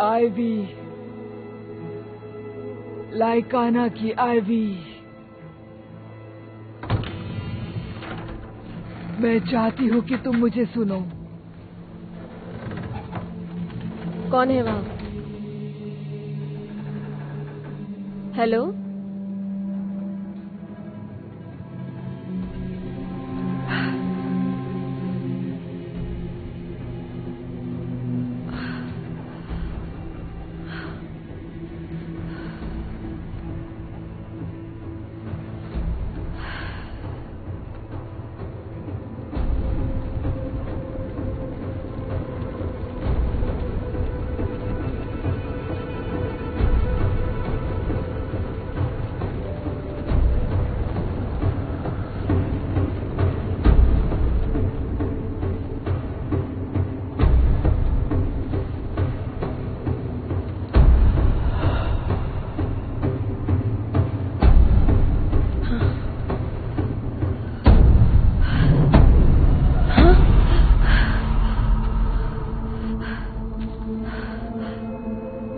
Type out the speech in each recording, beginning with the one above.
Ivy, लाइकाना की ivy. मैं चाहती हूँ कि तुम मुझे सुनो। कौन है वहाँ? हेलो?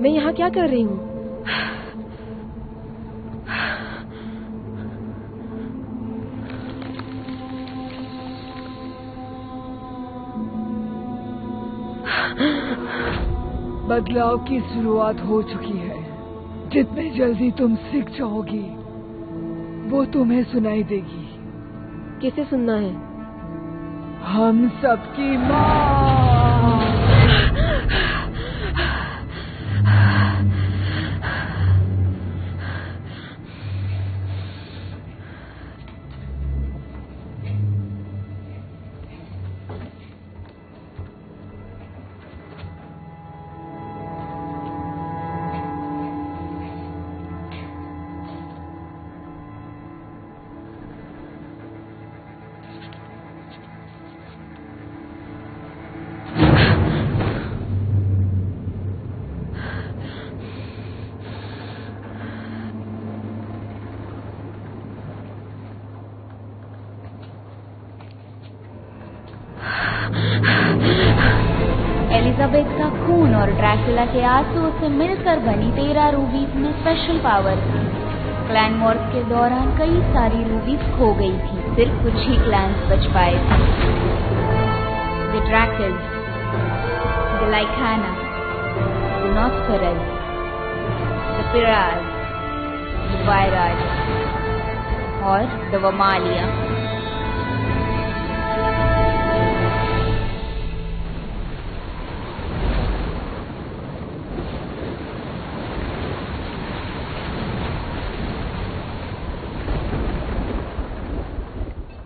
मैं यहाँ क्या कर रही हूँ? बदलाव की शुरुआत हो चुकी है। जितने जल्दी तुम सीख जाओगी, वो तुम्हें सुनाई देगी। किसे सुनना है? हम सबकी माँ। एलिजाबेथ का खून और ड्रैकुला के आंसू से मिलकर बनी 13 रूबीज में स्पेशल पावर थी। क्लैन वॉर्स के दौरान कई सारी रूबीज खो गई थी, सिर्फ कुछ ही क्लैंस बच पाए थे। The Draculs, the Lycana, the Nosferus, the Piraj, the Vairaj और द वमालिया।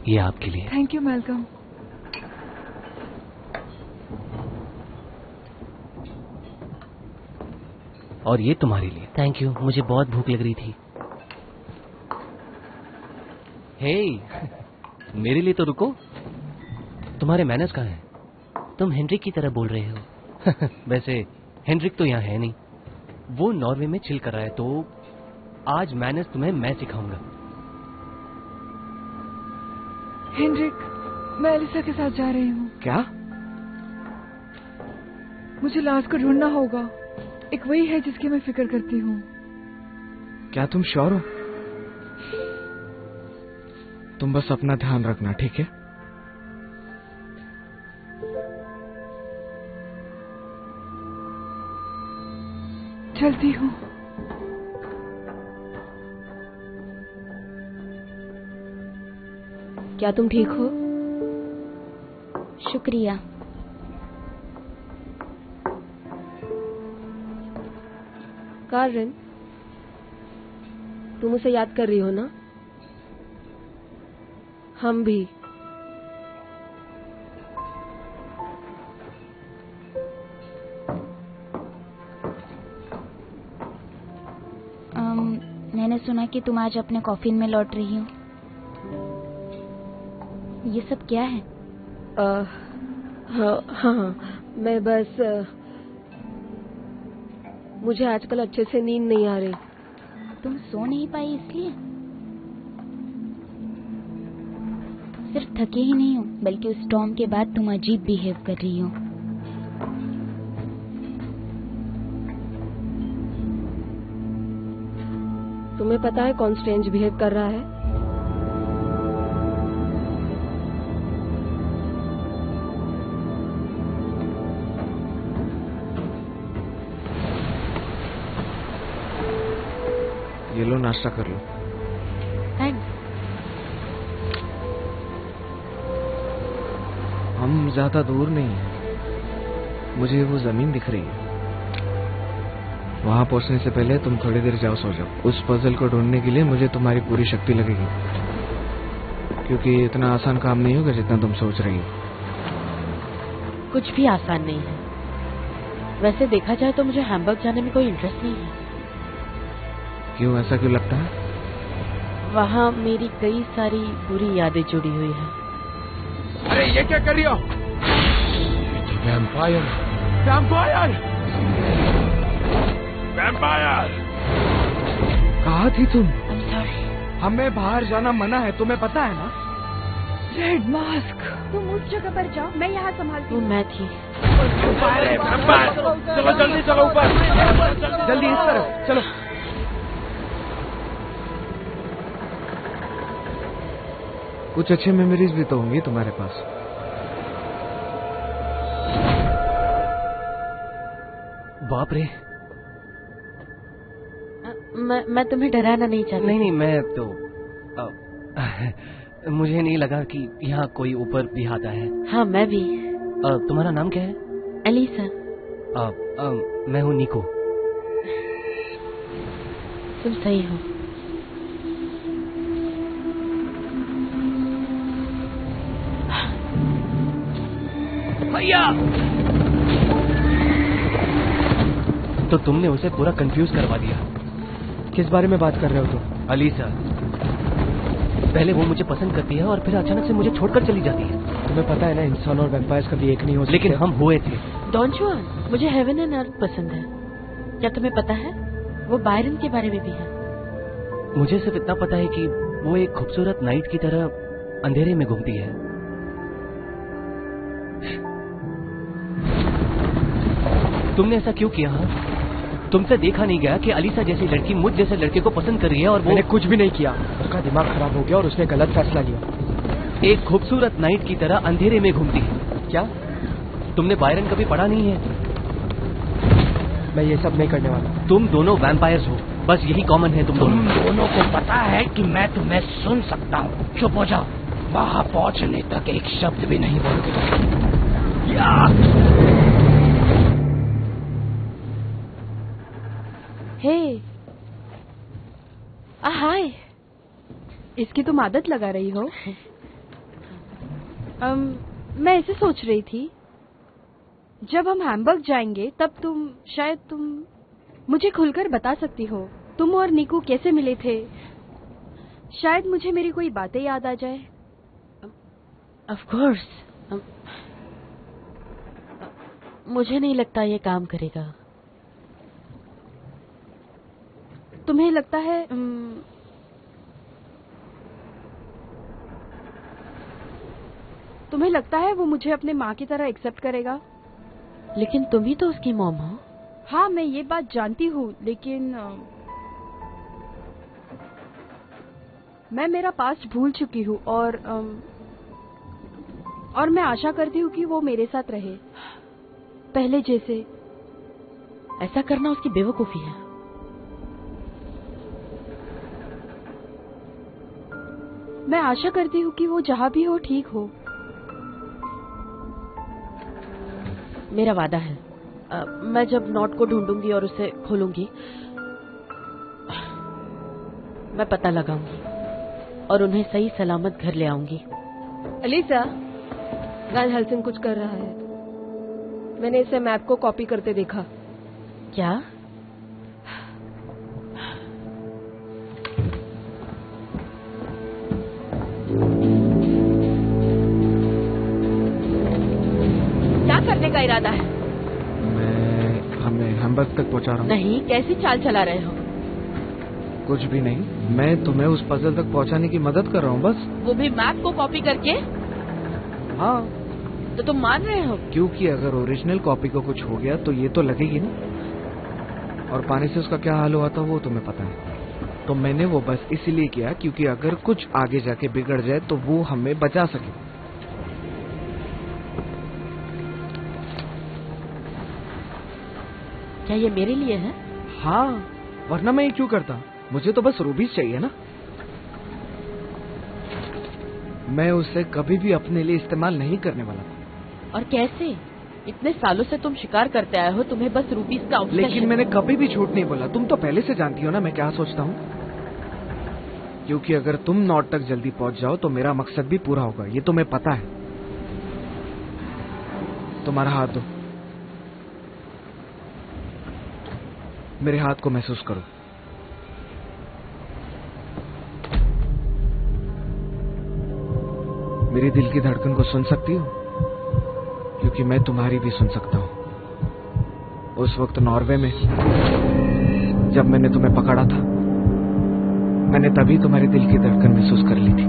ये आपके लिए। Thank you Malcolm. और ये तुम्हारे लिए। थैंक यू, मुझे बहुत भूख लग रही थी। हे, मेरे लिए तो रुको। तुम्हारे मैनर्स कहाँ हैं? तुम हेनरिक की तरह बोल रहे हो। वैसे हेनरिक तो यहाँ है नहीं, वो नॉर्वे में चिल कर रहा है, तो आज मैनर्स तुम्हें मैं सिखाऊंगा। हेनरिक, मैं एलिसा के साथ जा रही हूँ। क्या? मुझे लाज को ढूंढना होगा। एक वही है जिसकी मैं फिक्र करती हूँ। क्या तुम श्योर हो? तुम बस अपना ध्यान रखना, ठीक है? चलती हूँ। क्या तुम ठीक हो? शुक्रिया। कारन, तुम उसे याद कर रही हो ना? हम भी। मैंने सुना कि तुम आज अपने कॉफिन में लौट रही हो। ये सब क्या है? हाँ, मैं बस मुझे आजकल अच्छे से नींद नहीं आ रही। तुम सो नहीं पाई इसलिए? सिर्फ थके ही नहीं हो, बल्कि उस स्टॉर्म के बाद तुम अजीब बिहेव कर रही हो। तुम्हें पता है कौन स्ट्रेंज बिहेव कर रहा है? ये लो, नाश्ता कर लो। थैंक्स। हम ज्यादा दूर नहीं हैं। मुझे वो जमीन दिख रही है। वहां पहुंचने से पहले तुम थोड़ी देर जाओ, सो जाओ। उस पजल को ढूंढने के लिए मुझे तुम्हारी पूरी शक्ति लगेगी, क्योंकि इतना आसान काम नहीं होगा जितना तुम सोच रही हो। कुछ भी आसान नहीं है। वैसे देखा जाए तो मुझे हैम्बर्ग जाने में कोई इंटरेस्ट नहीं है। क्यों, ऐसा क्यों लगता है? वहाँ मेरी कई सारी बुरी यादें जुड़ी हुई है। अरे ये क्या कर रही हो? वैम्पायर! वैम्पायर! वैम्पायर! कहाँ थी तुम? I'm sorry। हमें बाहर जाना मना है, तुम्हें पता है ना? रेड मास्क, तुम उस जगह पर जाओ, मैं यहाँ संभालती वो हूँ। मैं थी। चलो जल्दी चलो ऊपर, जल्दी इस तरफ चलो। कुछ अच्छे मेमोरीज भी तो होंगी तुम्हारे पास। बाप रे। मैं तुम्हें डराना नहीं चाहती। नहीं, मैं तो मुझे नहीं लगा कि यहाँ कोई ऊपर भी आता है। हाँ, मैं भी। तुम्हारा नाम क्या है? एलिसा। मैं हूँ निको। तुम सही हो। भैया! तो तुमने उसे पूरा कंफ्यूज करवा दिया। किस बारे में बात कर रहे हो तुम? अलीसा, पहले वो मुझे पसंद करती है और फिर अचानक से मुझे छोड़कर चली जाती है। तुम्हें पता है ना, इंसान और वैम्पायर्स कभी एक नहीं हो सकते। लेकिन हम हुए थे। डॉन जुआन, मुझे हेवन एंड अर्थ पसंद है। क्या तुम्हें पता है वो बायरन के बारे में भी है? मुझे सिर्फ इतना पता है कि वो एक खूबसूरत नाइट की तरह अंधेरे में घूमती है। तुमने ऐसा क्यों किया? तुमसे देखा नहीं गया कि अलीसा जैसी लड़की मुझ जैसे लड़के को पसंद कर रही है और वो... मैंने कुछ भी नहीं किया। उसका दिमाग खराब हो गया और उसने गलत फैसला लिया। एक खूबसूरत नाइट की तरह अंधेरे में घूमती है। क्या तुमने बायरन कभी पढ़ा नहीं है? मैं ये सब नहीं करने वाला। तुम दोनों वैम्पायर्स हो, बस यही कॉमन है तुम दोनों को पता है कि मैं तुम्हें सुन सकता हूँ। चुप हो जाओ। वहाँ पहुँचने तक एक शब्द भी नहीं बोलोगे। हे, हाय। इसकी तुम आदत लगा रही हो? मैं ऐसे सोच रही थी, जब हम हैम्बर्ग जाएंगे तब तुम मुझे खुलकर बता सकती हो तुम और निकू कैसे मिले थे। शायद मुझे मेरी कोई बातें याद आ जाए। Of course. मुझे नहीं लगता ये काम करेगा। तुम्हें लगता है तुम्हें लगता है वो मुझे अपने माँ की तरह एक्सेप्ट करेगा? लेकिन तुम ही तो उसकी मॉम हो। हाँ, मैं ये बात जानती हूँ, लेकिन मैं मेरा पास्ट भूल चुकी हूँ और मैं आशा करती हूँ कि वो मेरे साथ रहे पहले जैसे। ऐसा करना उसकी बेवकूफी है। मैं आशा करती हूँ कि वो जहाँ भी हो ठीक हो। मेरा वादा है, मैं जब नोट को ढूंढूंगी और उसे खोलूंगी, मैं पता लगाऊंगी और उन्हें सही सलामत घर ले आऊंगी। अलीसा, वैन हेल्सिंग कुछ कर रहा है। मैंने इसे मैप को कॉपी करते देखा। क्या? क्या करने का इरादा है? मैं हमें हैम्बर्ग तक पहुंचा रहा हूँ। नहीं, कैसी चाल चला रहे हो? कुछ भी नहीं, मैं तुम्हें उस पजल तक पहुंचाने की मदद कर रहा हूँ बस। वो भी मैप को कॉपी करके? हाँ। तो तुम मान रहे हो? क्योंकि अगर ओरिजिनल कॉपी को कुछ हो गया तो ये तो लगेगी ना, और पानी से उसका क्या हाल हुआ था वो तुम्हें पता है। तो मैंने वो बस इसलिए किया क्योंकि अगर कुछ आगे जाके बिगड़ जाए तो वो हमें बचा सके। क्या ये मेरे लिए है? हाँ, वरना मैं ये क्यों करता? मुझे तो बस रूबीज चाहिए ना। मैं उसे कभी भी अपने लिए इस्तेमाल नहीं करने वाला था। और कैसे? इतने सालों से तुम शिकार करते आए हो, तुम्हें बस रूबीज का obsession। लेकिन मैंने कभी भी झूठ नहीं बोला। तुम तो पहले से जानती हो ना मैं क्या सोचता हूँ। क्योंकि अगर तुम नॉर्थ तक जल्दी पहुंच जाओ तो मेरा मकसद भी पूरा होगा, ये तुम्हें पता है। तुम्हारा हाथ दो, मेरे हाथ को महसूस करो। मेरी दिल की धड़कन को सुन सकती हो? क्योंकि मैं तुम्हारी भी सुन सकता हूं। उस वक्त नॉर्वे में जब मैंने तुम्हें पकड़ा था, मैंने तभी तुम्हारी दिल की धड़कन महसूस कर ली थी।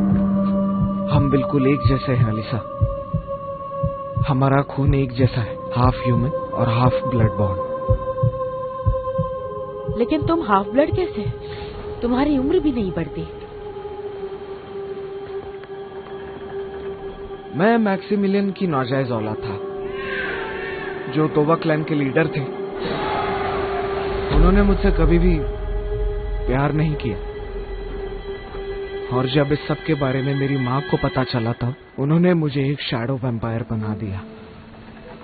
हम बिल्कुल एक जैसे हैं अलीसा। हमारा खून एक जैसा है, हाफ ह्यूमन और हाफ ब्लड बॉर्न। लेकिन तुम हाफ ब्लड कैसे? तुम्हारी उम्र भी नहीं बढ़ती। मैं मैक्सिमिलियन की नाजायज औलाद था, जो तोबा क्लैन के लीडर थे। उन्होंने मुझसे कभी भी प्यार नहीं किया, और जब इस सब के बारे में मेरी माँ को पता चला था, उन्होंने मुझे एक शैडो वैम्पायर बना दिया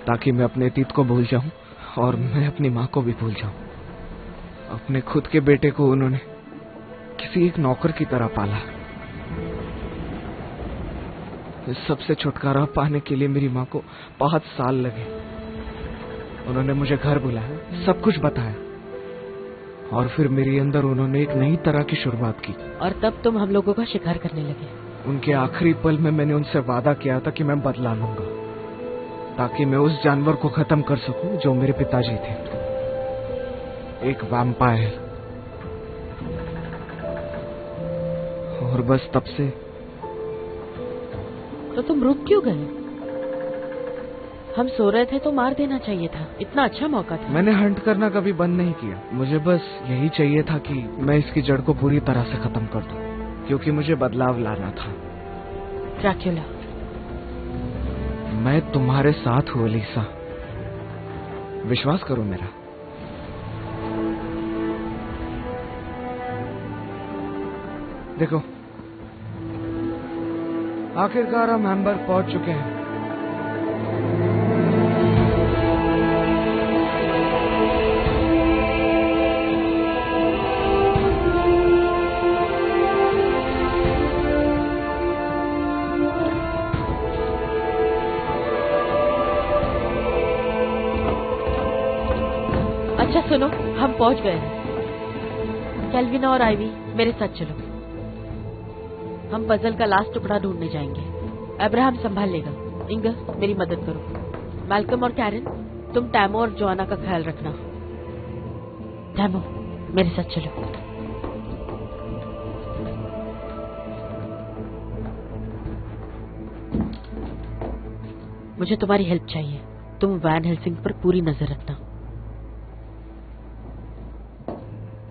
ताकि मैं अपने अतीत को भूल जाऊं और मैं अपनी माँ को भी भूल जाऊं। अपने खुद के बेटे को उन्होंने किसी एक नौकर की तरह पाला। इस सबसे छुटकारा पाने के लिए मेरी माँ को 5 साल लगे। उन्होंने मुझे घर बुलाया, सब कुछ बताया, और फिर मेरे अंदर उन्होंने एक नई तरह की शुरुआत की। और तब तुम हम लोगों का शिकार करने लगे। उनके आखिरी पल में मैंने उनसे वादा किया था कि मैं बदला लूंगा, ताकि मैं उस जानवर को खत्म कर सकूं जो मेरे पिताजी थे, एक वैम्पायर। और बस तब से। तो तुम रुक क्यों गए? हम सो रहे थे तो मार देना चाहिए था, इतना अच्छा मौका था। मैंने हंट करना कभी बंद नहीं किया। मुझे बस यही चाहिए था कि मैं इसकी जड़ को पूरी तरह से खत्म कर दूं, क्योंकि मुझे बदलाव लाना था। ड्रैकुला, मैं तुम्हारे साथ हूँ अलीसा, विश्वास करो मेरा। देखो, आखिरकार हम हैम्बर्ग पहुंच चुके हैं। अच्छा सुनो, हम पहुंच गए हैं। कैल्विन और आइवी मेरे साथ चलो। हम पजल का लास्ट टुकड़ा ढूंढने जाएंगे। अब्राहम संभाल लेगा। इंगर, मेरी मदद करो। मैल्कम और कैरन, तुम टैमो और जोआना का ख्याल रखना। टैमो, मेरे साथ चलो। मुझे तुम्हारी हेल्प चाहिए। तुम वैन हेल्सिंग पर पूरी नजर रखना।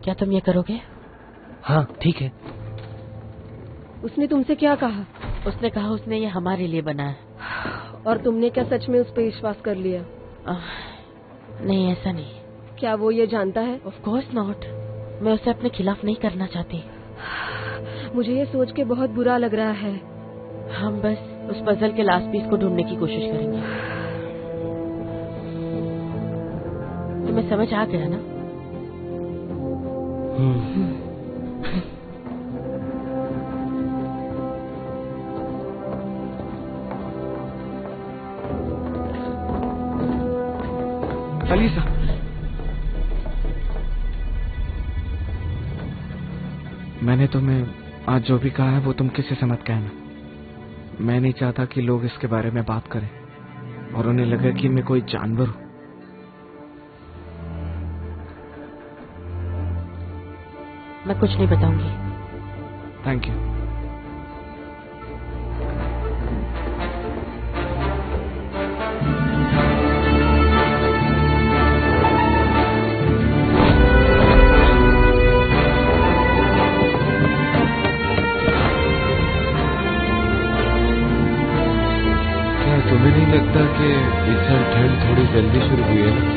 क्या तुम ये करोगे? हाँ, ठीक है। उसने तुमसे क्या कहा? उसने कहा उसने ये हमारे लिए बना है। और तुमने क्या सच में उस पर विश्वास कर लिया? नहीं, ऐसा नहीं। क्या वो ये जानता है? Of course not. मैं उसे अपने खिलाफ नहीं करना चाहती। मुझे ये सोच के बहुत बुरा लग रहा है। हम बस उस पजल के लास्ट पीस को ढूंढने की कोशिश करेंगे। तुम्हें समझ आ गया ना? अलीसा, मैंने तुम्हें आज जो भी कहा है वो तुम किसी से मत कहना। मैं नहीं चाहता कि लोग इसके बारे में बात करें और उन्हें लगे कि मैं कोई जानवर हूं। मैं कुछ नहीं बताऊंगी। Thank you. के इधर ठंड थोड़ी जल्दी शुरू हुई है ना?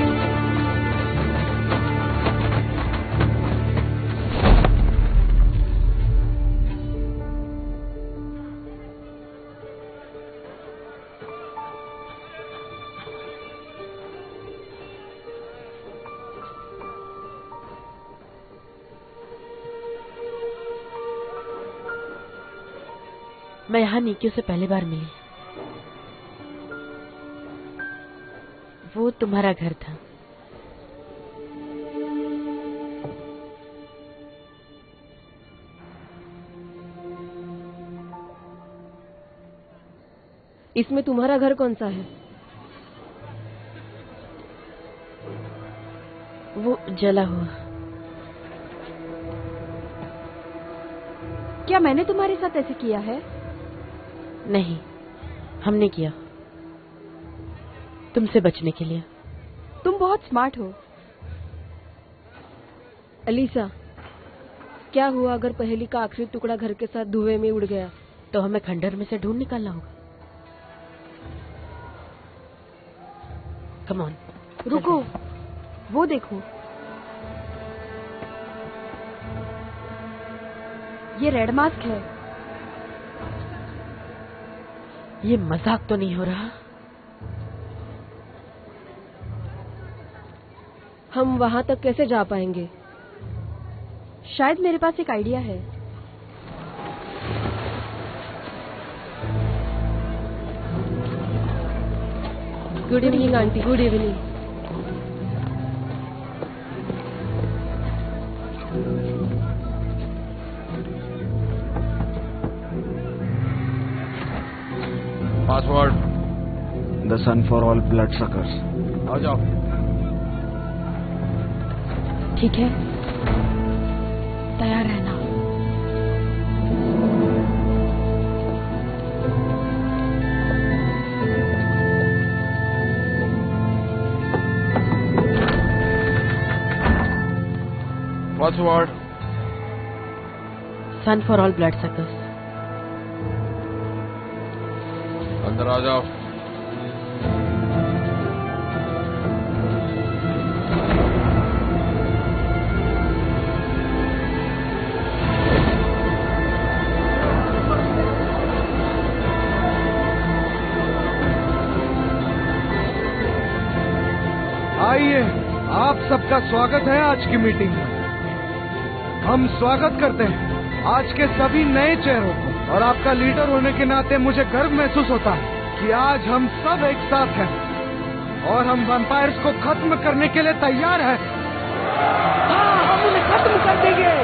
मैं यहाँ निक्यू से पहली बार मिली। वो तुम्हारा घर था। इसमें तुम्हारा घर कौन सा है? वो जला हुआ। क्या मैंने तुम्हारे साथ ऐसे किया है? नहीं, हमने किया, तुमसे बचने के लिए। तुम बहुत स्मार्ट हो। अलीसा, क्या हुआ अगर पहेली का आखिरी टुकड़ा घर के साथ धुएं में उड़ गया? तो हमें खंडहर में से ढूंढ निकालना होगा। Come on. रुको, वो देखो, ये रेड मास्क है। ये मजाक तो नहीं हो रहा? हम वहां तक कैसे जा पाएंगे? शायद मेरे पास एक आइडिया है। Good evening aunty. Good evening. Password the sun for all bloodsuckers. आ जाओ। ठीक है, तैयार रहना। Password sun for all bloodsuckers. अंदर आ जाओ। आइए, आप सबका स्वागत है आज की मीटिंग में। हम स्वागत करते हैं आज के सभी नए चेहरों को, और आपका लीडर होने के नाते मुझे गर्व महसूस होता है कि आज हम सब एक साथ हैं और हम वैम्पायर्स को खत्म करने के लिए तैयार हैं। हाँ, हम उन्हें खत्म कर देंगे।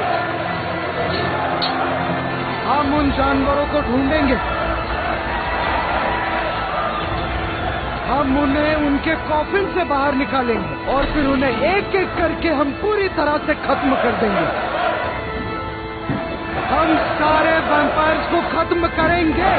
हम उन जानवरों को ढूंढेंगे, हम उन्हें उनके कॉफिन से बाहर निकालेंगे और फिर उन्हें एक एक करके हम पूरी तरह से खत्म कर देंगे। हम सारे वैम्पायर्स को खत्म करेंगे।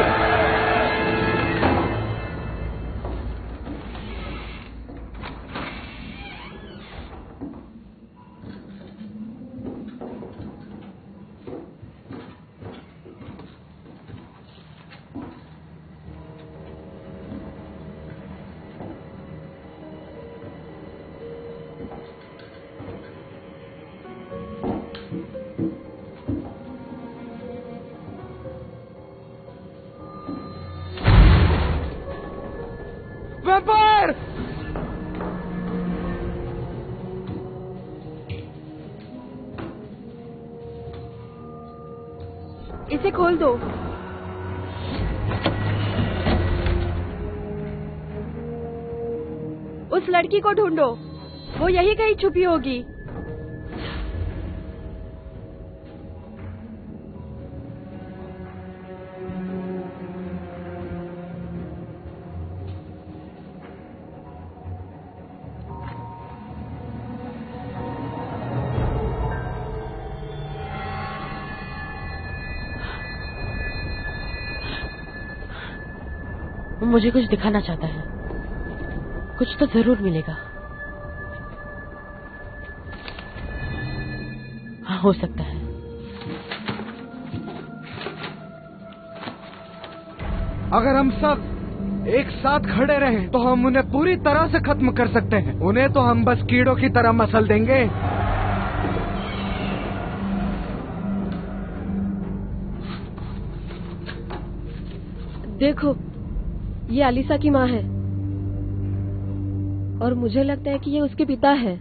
वैम्पायर! इसे खोल दो। उस लड़की को ढूंढो, वो यही कहीं छुपी होगी। वो मुझे कुछ दिखाना चाहता है, कुछ तो जरूर मिलेगा। हाँ, हो सकता है। अगर हम सब एक साथ खड़े रहें तो हम उन्हें पूरी तरह से खत्म कर सकते हैं। उन्हें तो हम बस कीड़ों की तरह मसल देंगे। देखो, ये अलीसा की माँ है और मुझे लगता है कि ये उसके पिता है।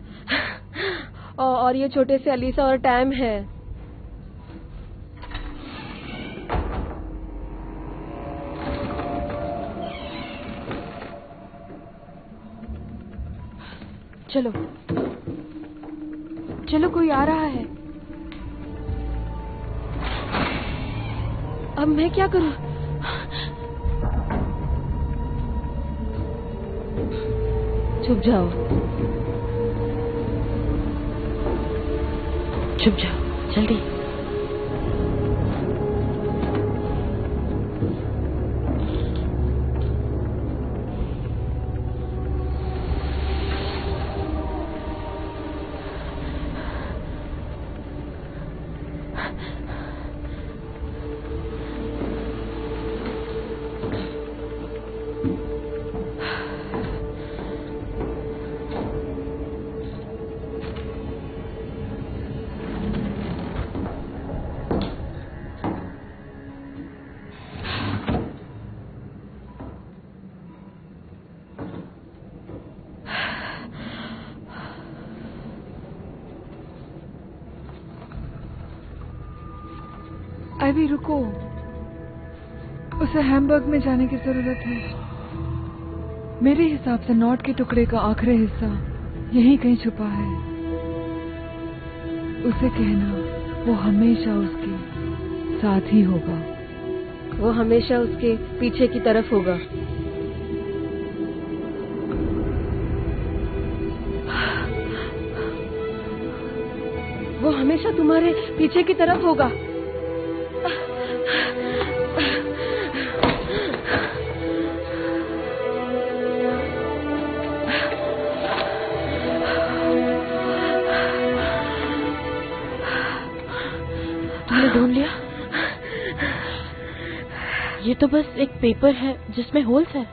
और ये छोटे से अलीसा और टैम है। चलो चलो, कोई आ रहा है। अब मैं क्या करूं? छुप जाओ, छुप जाओ, जल्दी। आइवी, रुको। उसे हैमबर्ग में जाने की जरूरत है। मेरे हिसाब से नॉट के टुकड़े का आखिरी हिस्सा यहीं कहीं छुपा है। उसे कहना वो हमेशा उसके साथ ही होगा। वो हमेशा उसके पीछे की तरफ होगा। वो हमेशा तुम्हारे पीछे की तरफ होगा। तुमने ढूंढ लिया? ये तो बस एक पेपर है जिसमें होल्स है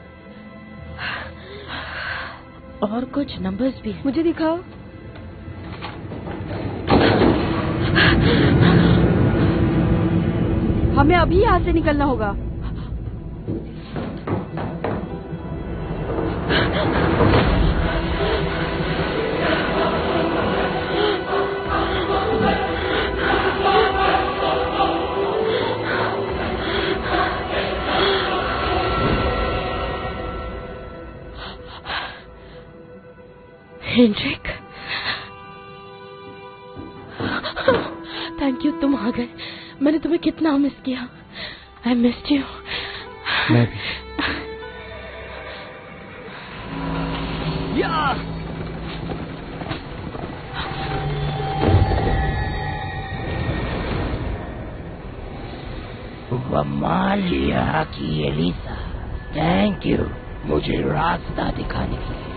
और कुछ नंबर्स भी है। मुझे दिखाओ। हमें अभी यहाँ से निकलना होगा। हेनरिक, थैंक यू, तुम आ गए। मैंने तुम्हें कितना मिस किया। I missed you. मैं भी। वमालिया की एलिसा, थैंक यू मुझे रास्ता दिखाने के लिए।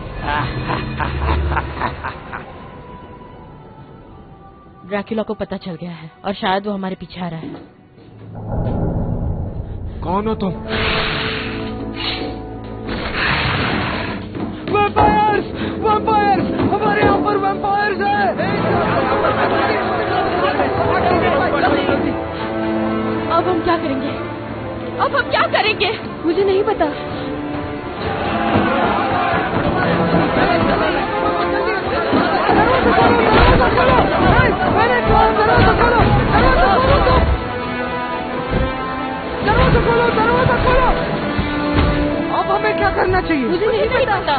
ड्रैकुला को पता चल गया है और शायद वो हमारे पीछे आ रहा है। कौन हो तुम? वैम्पायर्स! वैम्पायर्स! हमारे यहाँ पर वैम्पायर्स हैं! अब हम क्या करेंगे? अब हम क्या करेंगे? मुझे नहीं पता। दरवाजा खोलो! अब हमें क्या करना चाहिए? मुझे नहीं पता।